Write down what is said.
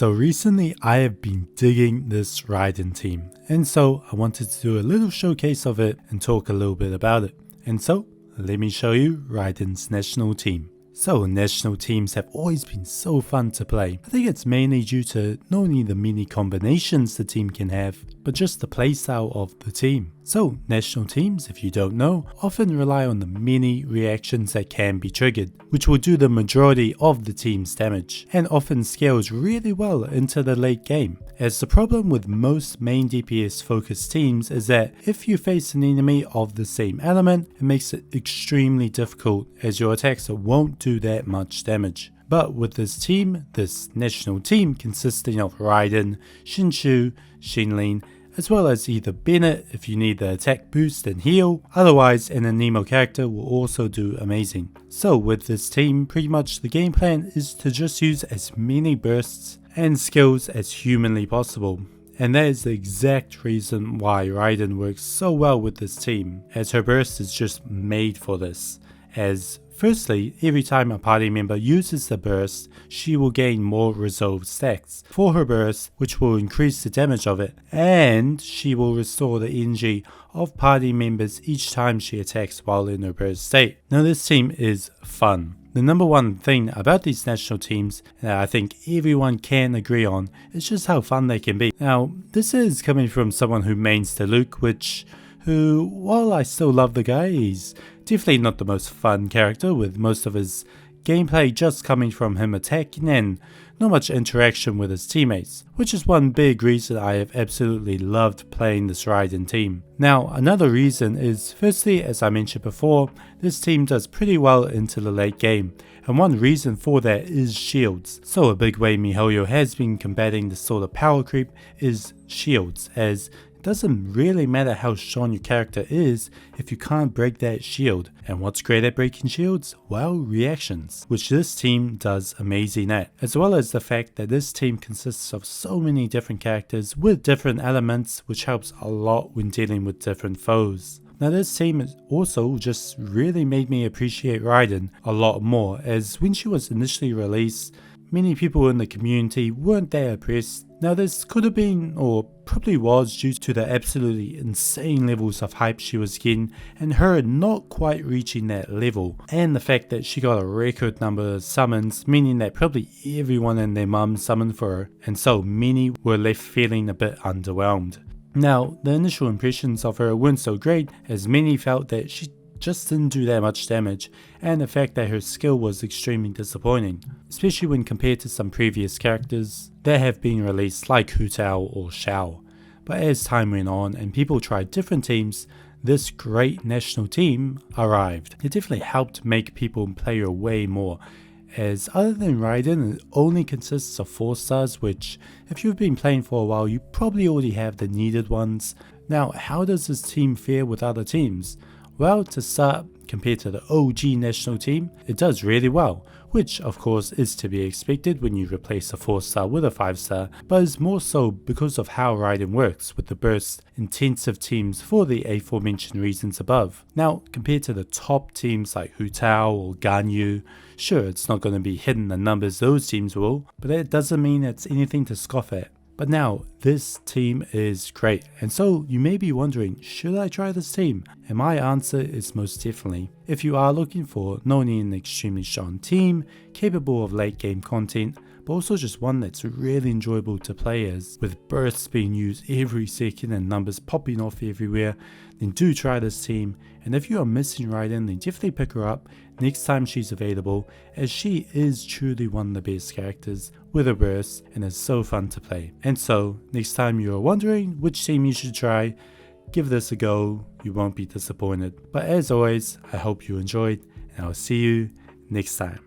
So recently I have been digging this Raiden team, and so I wanted to do a little showcase of it and talk a little bit about it. And so let me show you Raiden's national team. So national teams have always been so fun to play. I think it's mainly due to not only the many combinations the team can have, but just the playstyle of the team. So national teams, if you don't know, often rely on the many reactions that can be triggered, which will do the majority of the team's damage, and often scales really well into the late game. As the problem with most main DPS focused teams is that if you face an enemy of the same element, it makes it extremely difficult as your attacks won't do that much damage. But with this team, this national team consisting of Raiden, Shinshu, Shinlin, as well as either Bennett if you need the attack boost and heal, otherwise an Anemo character will also do amazing. So with this team, pretty much the game plan is to just use as many bursts and skills as humanly possible. And that is the exact reason why Raiden works so well with this team, as her burst is just made for this. As firstly, every time a party member uses the burst, she will gain more resolve stacks for her burst, which will increase the damage of it, and she will restore the energy of party members each time she attacks while in her burst state. Now this team is fun. The number one thing about these national teams that I think everyone can agree on is just how fun they can be. Now this is coming from someone who mains the Luke, who, while I still love the guy, he's definitely not the most fun character, with most of his gameplay just coming from him attacking and not much interaction with his teammates, which is one big reason I have absolutely loved playing this Raiden team. Now another reason is, firstly, as I mentioned before, this team does pretty well into the late game, and one reason for that is shields. So a big way miHoYo has been combating this sort of power creep is shields, as it doesn't really matter how strong your character is if you can't break that shield. And what's great at breaking shields? Well, reactions, which this team does amazing at, as well as the fact that this team consists of so many different characters with different elements, which helps a lot when dealing with different foes. Now this team also just really made me appreciate Raiden a lot more, as when she was initially released, many people in the community weren't that impressed. Now this could have been, or probably was, due to the absolutely insane levels of hype she was getting and her not quite reaching that level, and the fact that she got a record number of summons, meaning that probably everyone and their mum summoned for her, and so many were left feeling a bit underwhelmed. Now the initial impressions of her weren't so great, as many felt that she just didn't do that much damage, and the fact that her skill was extremely disappointing, especially when compared to some previous characters that have been released like Hu Tao or Xiao. But as time went on and people tried different teams, this great national team arrived. It definitely helped make people play her way more, as other than Raiden, it only consists of 4 stars, which if you've been playing for a while you probably already have the needed ones. Now how does this team fare with other teams? Well, to start, compared to the OG national team, it does really well, which of course is to be expected when you replace a 4-star with a 5-star, but is more so because of how Raiden works with the burst intensive teams for the aforementioned reasons above. Now, compared to the top teams like Hu Tao or Ganyu, sure, it's not going to be hitting the numbers those teams will, but that doesn't mean it's anything to scoff at. But now, this team is great, and so you may be wondering, should I try this team? And my answer is most definitely. If you are looking for not only an extremely strong team, capable of late game content, but also just one that's really enjoyable to play as, with bursts being used every second and numbers popping off everywhere, then do try this team. And if you are missing Raiden, then definitely pick her up next time she's available, as she is truly one of the best characters with a burst and is so fun to play. And so next time you are wondering which team you should try, give this a go, you won't be disappointed. But as always, I hope you enjoyed, and I'll see you next time.